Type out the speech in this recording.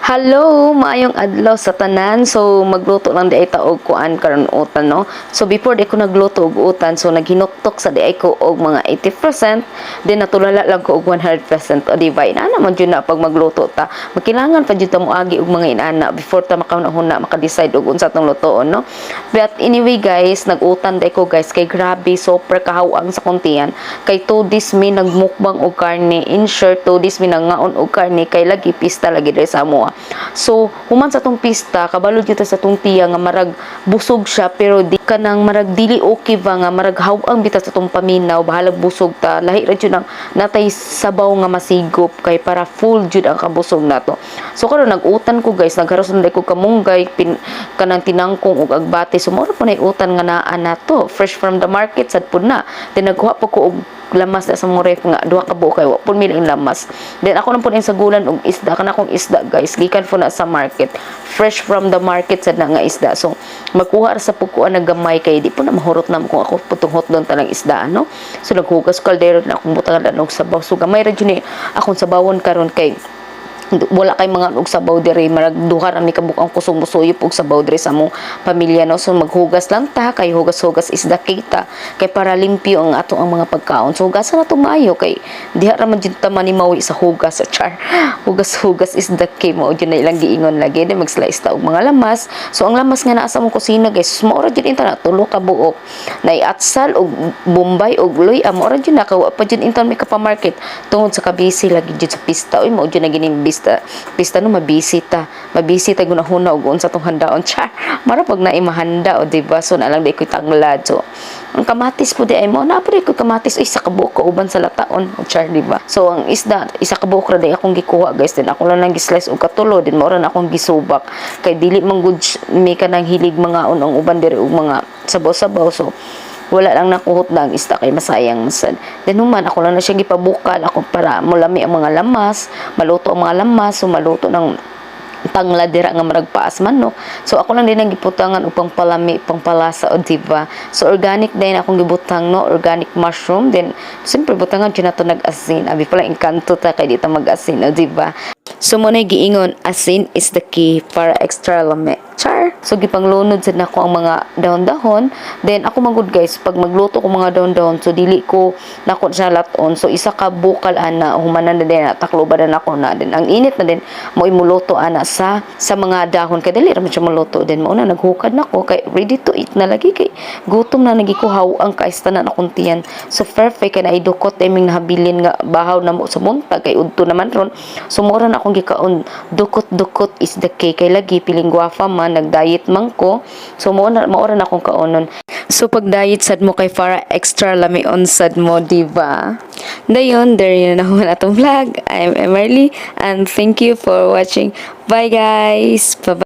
Hello, maayong adlaw sa tanan. So magluto lang di ay taog kuan karon utan no. So before di ko nagluto og utan, so naghinuktok sa di ay ko og mga 80%, then natulala lang ko og 100%. O di ba? Ina naman jud na pag magluto ta. Magkailangan pa jud ta moagi og mga inana before ta makahuna maka-decide og unsa tong lutoon no. But anyway guys, nag-utan di ko guys kay grabe super kahawang sa kuntian. Kay to this me nagmukbang og karne, in short to this me nangaon og karne kay lagi pista lagi diri sa amoa. So, human sa tong pista, kabalod kita sa tong tiya nga marag busog siya pero di ka nang marag dili okay ba nga marag hawang bita sa tong paminaw, bahalag busog ta. Lahi ra jud ang natay sabaw nga masigop kay para full jud ang kabusog nato. So karon nag-utan ko guys, nagharuson ko kamunggay kanang tinangkong ug agbate. So mao po na utan nga naa nato, fresh from the market sad pud na. Then nagkuha po ko og lamas na sa mong ref nga duha ka buok kay wa pud miling lamas. Then ako lang pud sa gulan og isda kana kong isda guys gikan po na sa market, fresh from the market sad na nga isda. So magkuha sa pagkuan na gamay kay di po na mahurot na kung ako putunghot doon talang isda no. So naghugas kaldero na akong butangan og sabaw. So gamay ra jud ni akong sabawon karon kay wala kay mga og sabaw diri marag duha ra mi kabuk-ang kusog musuyop og sabaw diri sa among pamilya no. So maghugas lang ta kay hugas-hugas isda kita kay para limpyo ang ato ang mga pagkaon. So hugasan na to maayo kay diha ra man jud ta manimawi sa hugas sa char. Hugas-hugas isda kay mao jud na ilang giingon lagi di mag-slice ta og mga lamas. So ang lamas nga naa sa among kusina guys mao ra jud inta na tulo ka buok nay atsal og bombay og loy mao ra jud na kawa pa jud inta mi ka pa market tungod sa kabisi lagi jud sa pista oy mao jud na gining pista no mabisita gunahuna og unsa tong handaon char mara pag naimahanda o diba. So nalang di ko tanglad. So ang kamatis po di ay mo na pare ko kamatis isa ka buok uban sa lataon o char diba. So ang isda isa ka buok ra di akong gikuha guys, din ako lang gi-slice og katulo din mao ra na akong gisubak kay dili man gud mi kanang hilig mga unong uban diri og mga sabaw-sabaw. So wala lang nakuhot na ang isda kay masayang sad. Then human ako lang na siya gipabukal ako para mulami ang mga lamas, maluto ang mga lamas, so maluto ng tanglad dira nga marag paas manok. So ako lang din ang giputangan upang palami, pangpalasa o diba. So organic din akong gibutang no, organic mushroom. Then simple butangan jud nato nag-asin. Abi pala engkanto ta kay di ta mag-asin o diba. So mo na giingon asin is the key para extra lami. Char. So gipanglunod sad nako ang mga dahon-dahon. Then ako magud guys pag magluto ko mga dahon-dahon so dili ko nako sa laton. So isa ka bukal ana humanan na din takloban na nako na din. Ang init na din mo imuluto ana sa mga dahon kay dili ra man siya maluto din mo na naghukad nako kay ready to eat na lagi kay gutom na nagikuhaw ang kaistanan akong tiyan. So perfect kay na idukot eming nahabilin nga bahaw na mo sa buntag kay udto naman ron. So mura na akong gikaon dukot is the key kay lagi piling guwafa man nag-diet man ko. So maura na akong kaonon. So pag diet sad mo kay para extra lami on sad mo diba. Dayon there yun na naman atong vlog. I'm Emerly and thank you for watching. Bye guys. Bye.